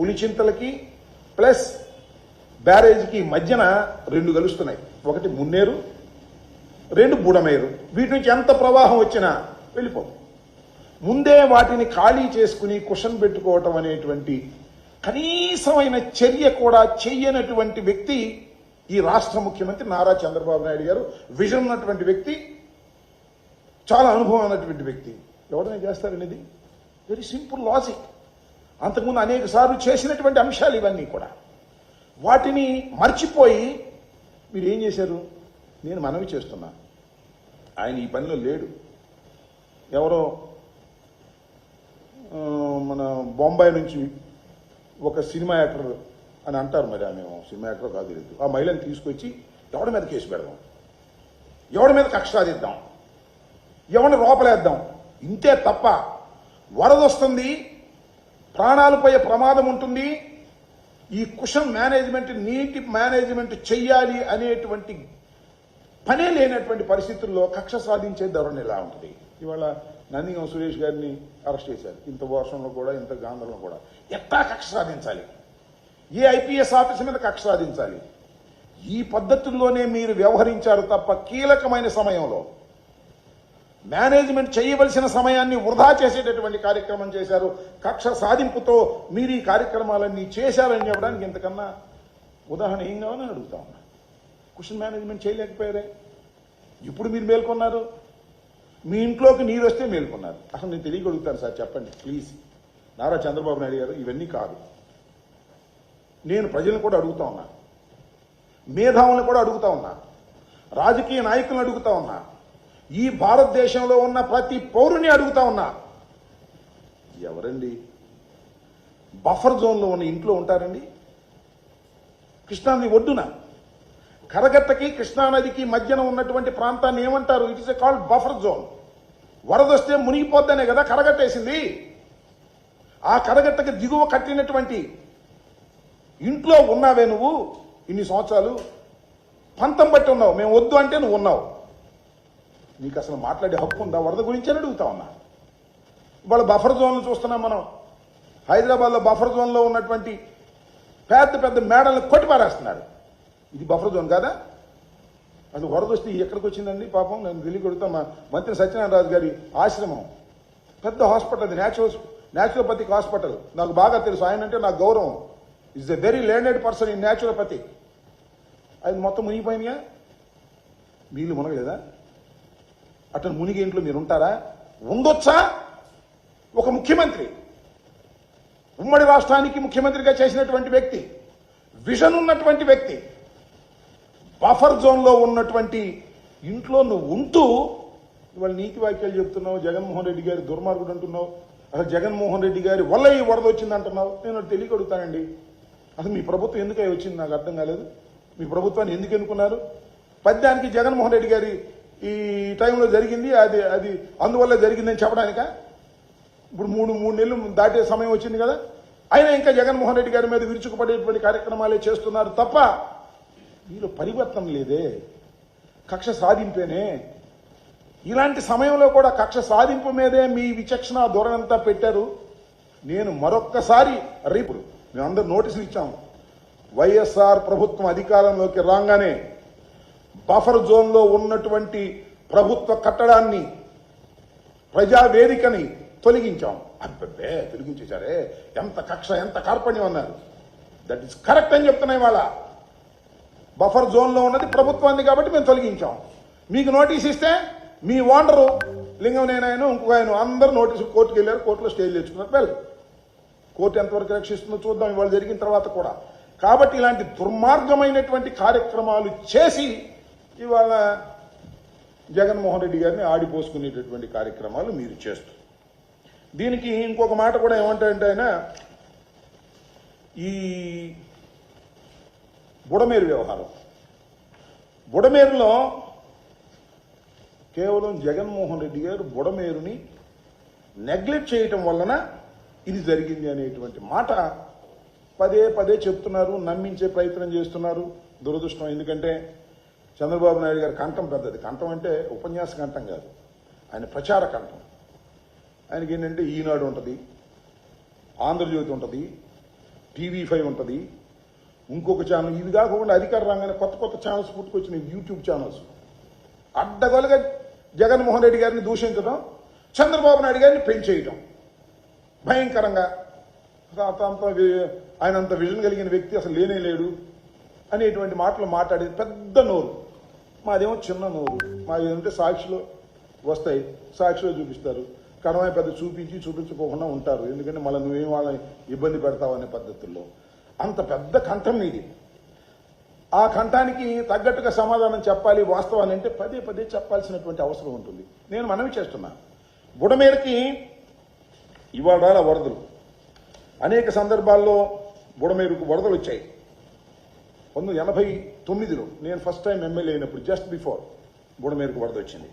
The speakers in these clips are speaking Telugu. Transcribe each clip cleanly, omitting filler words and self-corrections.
పులిచింతలకి ప్లస్ బ్యారేజ్కి మధ్యన 2 కలుస్తున్నాయి. ఒకటి మున్నేరు, 2 బుడమేరు. వీటి నుంచి ఎంత ప్రవాహం వచ్చినా వెళ్ళిపోతుంది. ముందే వాటిని ఖాళీ చేసుకుని కుషన్ పెట్టుకోవటం అనేటువంటి కనీసమైన చర్య కూడా చెయ్యనటువంటి వ్యక్తి ఈ రాష్ట్ర ముఖ్యమంత్రి నారా చంద్రబాబు నాయుడు గారు. విజన్ ఉన్నటువంటి వ్యక్తి, చాలా అనుభవం ఉన్నటువంటి వ్యక్తి. ఎవరైనా చేస్తారనేది వెరీ సింపుల్ లాజిక్. అంతకుముందు అనేక సార్లు చేసినటువంటి అంశాలు ఇవన్నీ కూడా. వాటిని మర్చిపోయి మీరు ఏం చేశారు? నేను మనవి చేస్తున్నా, ఆయన ఈ పనిలో లేడు. ఎవరో మన బొంబాయి నుంచి ఒక సినిమా యాక్టర్ అని అంటారు, మరి ఆమె సినిమా యాక్టర్ కాదు తెలియదు. ఆ మహిళను తీసుకొచ్చి ఎవడి మీద కేసు పెడదాం, ఎవడి మీద కక్ష సాధిద్దాం, ఎవరిని లోపలేద్దాం, ఇంతే తప్ప వరద వస్తుంది, ప్రాణాలపై ప్రమాదం ఉంటుంది, ఈ కుషన్ మేనేజ్మెంట్, నీటి మేనేజ్మెంట్ చెయ్యాలి అనేటువంటి పనే లేనటువంటి పరిస్థితుల్లో కక్ష సాధించే ధోరణి ఎలా ఉంటుంది? ఇవాళ నందిగం సురేష్ గారిని అరెస్ట్ చేశారు. ఇంత వర్షంలో కూడా, ఇంత గాంధంలో కూడా ఎట్టా కక్ష సాధించాలి? ఏ ఐపీఎస్ ఆఫీసర్ మీద కక్ష సాధించాలి? ఈ పద్ధతుల్లోనే మీరు వ్యవహరించారు తప్ప కీలకమైన సమయంలో మేనేజ్మెంట్ చేయవలసిన సమయాన్ని వృధా చేసేటటువంటి కార్యక్రమం చేశారు. కక్ష సాధింపుతో మీరు ఈ కార్యక్రమాలన్నీ చేశారని చెప్పడానికి ఇంతకన్నా ఉదాహరణ ఏం కావాలని అడుగుతా ఉన్నా. కుషన్ మేనేజ్మెంట్ చేయలేకపోయారే, ఇప్పుడు మీరు మేల్కొన్నారు. మీ ఇంట్లోకి నీరు వస్తే మేల్కొన్నారు. అసలు నేను తెలియగలుగుతాను సార్, చెప్పండి ప్లీజ్. నారా చంద్రబాబు నాయుడు గారు, ఇవన్నీ కాదు. నేను ప్రజలను కూడా అడుగుతా ఉన్నా, మేధావులను కూడా అడుగుతా ఉన్నా, రాజకీయ నాయకులను అడుగుతా ఉన్నా, ఈ భారతదేశంలో ఉన్న ప్రతి పౌరుని అడుగుతా ఉన్నా, ఎవరండి బఫర్ జోన్లో ఉన్న ఇంట్లో ఉంటారండి? కృష్ణానది ఒడ్డున కరగట్టకి కృష్ణానదికి మధ్యన ఉన్నటువంటి ప్రాంతాన్ని ఏమంటారు? It is a called buffer zone. వరదొస్తే మునిగిపోద్దనే కదా కరగట్టేసింది. ఆ కరగట్టకి దిగువ కట్టినటువంటి ఇంట్లో ఉన్నావే నువ్వు ఇన్ని సంవత్సరాలు? పంతం బట్టి ఉన్నావు. మేము వద్దు అంటే నువ్వు ఉన్నావు. నీకు అసలు మాట్లాడే హక్కు ఉందా? వరద గురించి అని అడుగుతా ఉన్నా. ఇవాళ బఫర్ జోన్లు చూస్తున్నాం మనం. హైదరాబాద్లో బఫర్ జోన్లో ఉన్నటువంటి పెద్ద పెద్ద మేడలను కొట్టిపారేస్తున్నారు. ఇది బఫర్ జోన్ కాదా? అసలు వరద వస్తే ఎక్కడికి వచ్చిందండి? పాపం నేను తెలియగలుగుతా. మా మంత్రి సత్యనారాయణ రాజు గారి ఆశ్రమం, పెద్ద హాస్పిటల్, అది న్యాచురోపతిక్ హాస్పిటల్. నాకు బాగా తెలుసు, ఆయన అంటే నాకు గౌరవం. Is a very learned person in naturopathy. అది మొత్తం మునిగిపోయినాయా? వీళ్ళు మునగలేదా? అతను మునిగి ఇంట్లో మీరు ఉంటారా? ఉండొచ్చా? ఒక ముఖ్యమంత్రి, ఉమ్మడి రాష్ట్రానికి ముఖ్యమంత్రిగా చేసినటువంటి వ్యక్తి, విజన్ ఉన్నటువంటి వ్యక్తి, బఫర్ జోన్లో ఉన్నటువంటి ఇంట్లో నువ్వు ఉంటూ ఇవాళ నీతి వాక్యాలు చెప్తున్నావు. జగన్మోహన్ రెడ్డి గారి దుర్మార్గుడు అంటున్నావు. అసలు జగన్మోహన్ రెడ్డి గారి వల్ల ఈ వరద వచ్చింది అంటున్నావు. నేను తెలియగలుగుతానండి, అసలు మీ ప్రభుత్వం ఎందుకు వచ్చింది నాకు అర్థం కాలేదు. మీ ప్రభుత్వాన్ని ఎందుకు ఎన్నుకున్నారు? పద్యానికి జగన్మోహన్ రెడ్డి గారి ఈ టైంలో జరిగింది, అది అందువల్ల జరిగిందని చెప్పడానిక? ఇప్పుడు మూడు నెలలు దాటే సమయం వచ్చింది కదా, అయినా ఇంకా జగన్మోహన్ రెడ్డి గారి మీద విరుచుకుపడేటువంటి కార్యక్రమాలే చేస్తున్నారు తప్ప వీళ్ళు పరివర్తన లేదే, కక్ష సాధింపేనే. ఇలాంటి సమయంలో కూడా కక్ష సాధింపు మీదే మీ విచక్షణ ధోరణంతా పెట్టారు. నేను మరొక్కసారి రేపు మేమందరూ నోటీసులు ఇచ్చాము. వైఎస్ఆర్ ప్రభుత్వం అధికారంలోకి రాగానే బఫర్ జోన్లో ఉన్నటువంటి ప్రభుత్వ కట్టడాన్ని, ప్రజావేదికని తొలగించాం. అబ్బే తొలగించేశారే, ఎంత కక్ష, ఎంత కార్పణ్యం అన్నారు. దట్ ఈస్ కరెక్ట్ అని చెప్తున్నాయి. వాళ్ళ బఫర్ జోన్లో ఉన్నది ప్రభుత్వాన్ని కాబట్టి మేము తొలగించాం. మీకు నోటీస్ ఇస్తే మీ ఓనరు లింగంనేనాయను ఇంకొక ఆయన అందరూ నోటీసు కోర్టుకు వెళ్ళారు, కోర్టులో స్టే తెచ్చుకున్నారు. వెల్, కోర్టు ఎంతవరకు రక్షిస్తుందో చూద్దాం ఇవాళ జరిగిన తర్వాత కూడా. కాబట్టి ఇలాంటి దుర్మార్గమైనటువంటి కార్యక్రమాలు చేసి ఇవాళ జగన్మోహన్ రెడ్డి గారిని ఆడిపోసుకునేటటువంటి కార్యక్రమాలు మీరు చేస్తారు. దీనికి ఇంకొక మాట కూడా ఏమంటారంటే ఆయన ఈ బుడమేరు వ్యవహారం. బుడమేరులో కేవలం జగన్మోహన్ రెడ్డి గారు బుడమేరుని నెగ్లెక్ట్ చేయటం వలన ఇది జరిగింది అనేటువంటి మాట పదే పదే చెప్తున్నారు, నమ్మించే ప్రయత్నం చేస్తున్నారు. దురదృష్టం. ఎందుకంటే చంద్రబాబు నాయుడు గారి కంఠం పెద్దది. కంఠం అంటే ఉపన్యాస కంఠం కాదు, ఆయన ప్రచార కంఠం. ఆయనకి ఏంటంటే ఈనాడు ఉంటుంది, ఆంధ్రజ్యోతి ఉంటుంది, TV5 ఉంటుంది, ఇంకొక ఛానల్, ఇవి కాకుండా అధికార రంగానే కొత్త కొత్త ఛానల్స్ పుట్టుకొచ్చినాయి, యూట్యూబ్ ఛానల్స్. అడ్డగోలుగా జగన్మోహన్ రెడ్డి గారిని దూషించడం, చంద్రబాబు నాయుడు గారిని పెంచేయటం భయంకరంగా. ఆయన అంత విజన్ కలిగిన వ్యక్తి అసలు లేనే లేడు అనేటువంటి మాటలు మాట్లాడేది పెద్ద నోరు. మాదేమో చిన్న నోరు. మాది ఏంటంటే సాక్షిలో వస్తాయి, సాక్షిలో చూపిస్తారు. కడమే పెద్ద చూపించుకోకుండా ఉంటారు, ఎందుకంటే మళ్ళీ నువ్వేం వాళ్ళని ఇబ్బంది పెడతావు అనే పద్ధతుల్లో. అంత పెద్ద కంఠం ఇది. ఆ కంఠానికి తగ్గట్టుగా సమాధానం చెప్పాలి. వాస్తవాన్ని అంటే పదే పదే చెప్పాల్సినటువంటి అవసరం ఉంటుంది. నేను మనవి చేస్తున్నా, బుడమేరుకి ఇవాళ వరదలు, అనేక సందర్భాల్లో బుడమేరుకు వరదలు వచ్చాయి. 1989లో నేను ఫస్ట్ టైం ఎమ్మెల్యే అయినప్పుడు, జస్ట్ బిఫోర్ బుడమేరుకు వరద వచ్చింది.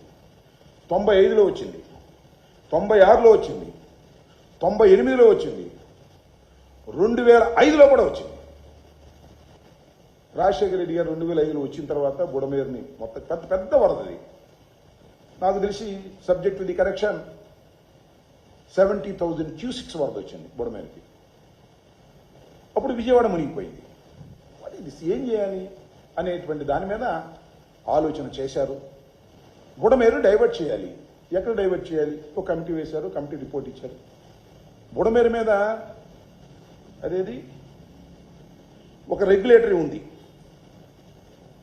95లో వచ్చింది, 96లో వచ్చింది, 98లో వచ్చింది, 2005లో కూడా వచ్చింది. రాజశేఖర రెడ్డి గారు 2005లో వచ్చిన తర్వాత బుడమేరుని మొత్తం పెద్ద పెద్ద వరదది. నాకు తెలిసి సబ్జెక్ట్ ది కరెక్షన్ 70,000 క్యూసిక్స్ వరద వచ్చింది బుడమేరుకి. అప్పుడు విజయవాడ మునిగిపోయింది. ఇది ఏం చేయాలి అనేటువంటి దాని మీద ఆలోచన చేశారు. బుడమేరు డైవర్ట్ చేయాలి. ఎక్కడ డైవర్ట్ చేయాలి? ఒక కమిటీ వేశారు, కమిటీ రిపోర్ట్ ఇచ్చారు. బుడమేరు మీద అదేది ఒక రెగ్యులేటరీ ఉంది,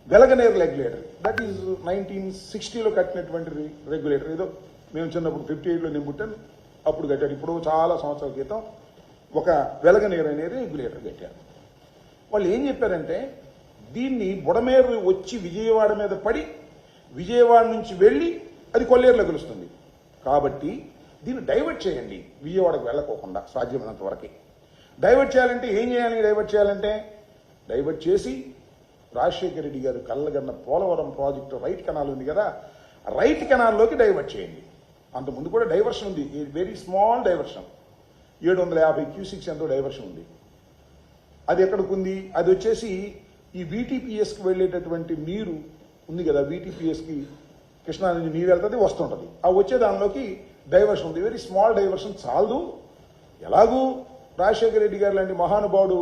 వెలగనేరు రెగ్యులేటరీ. దట్ ఈజ్ 1960లో కట్టినటువంటి రెగ్యులేటర్. ఏదో మేము చిన్నప్పుడు 58లో నేను పుట్టాను, అప్పుడు కట్టారు. ఇప్పుడు చాలా సంవత్సరాల క్రితం ఒక వెలగనేరు అనేది రెగ్యులేటర్ కట్టారు. వాళ్ళు ఏం చెప్పారంటే, దీన్ని బుడమేరు వచ్చి విజయవాడ మీద పడి విజయవాడ నుంచి వెళ్ళి అది కొల్లేరులో కలుస్తుంది. కాబట్టి దీన్ని డైవర్ట్ చేయండి, విజయవాడకు వెళ్ళకోకుండా సాధ్యమైనంత వరకు. డైవర్ట్ చేయాలంటే ఏం చేయాలి? డైవర్ట్ చేసి రాజశేఖర రెడ్డి గారు కళ్ళగన్న పోలవరం ప్రాజెక్టు రైట్ కెనాల్ ఉంది కదా, రైట్ కెనాల్లోకి డైవర్ట్ చేయండి. అంతకుముందు కూడా డైవర్షన్ ఉంది, వెరీ స్మాల్ డైవర్షన్, 750 క్యూసిక్స్ ఎంతో డైవర్షన్ ఉంది. అది ఎక్కడికి ఉంది? అది వచ్చేసి ఈ VTPSకి వెళ్ళేటటువంటి నీరు ఉంది కదా, VTPSకి కృష్ణా నుంచి నీరు వెళ్తుంది, వస్తుంటుంది. ఆ వచ్చే దానిలోకి డైవర్షన్ ఉంది, వెరీ స్మాల్ డైవర్షన్, చాలదు. ఎలాగూ రాజశేఖర రెడ్డి గారు లాంటి మహానుభావుడు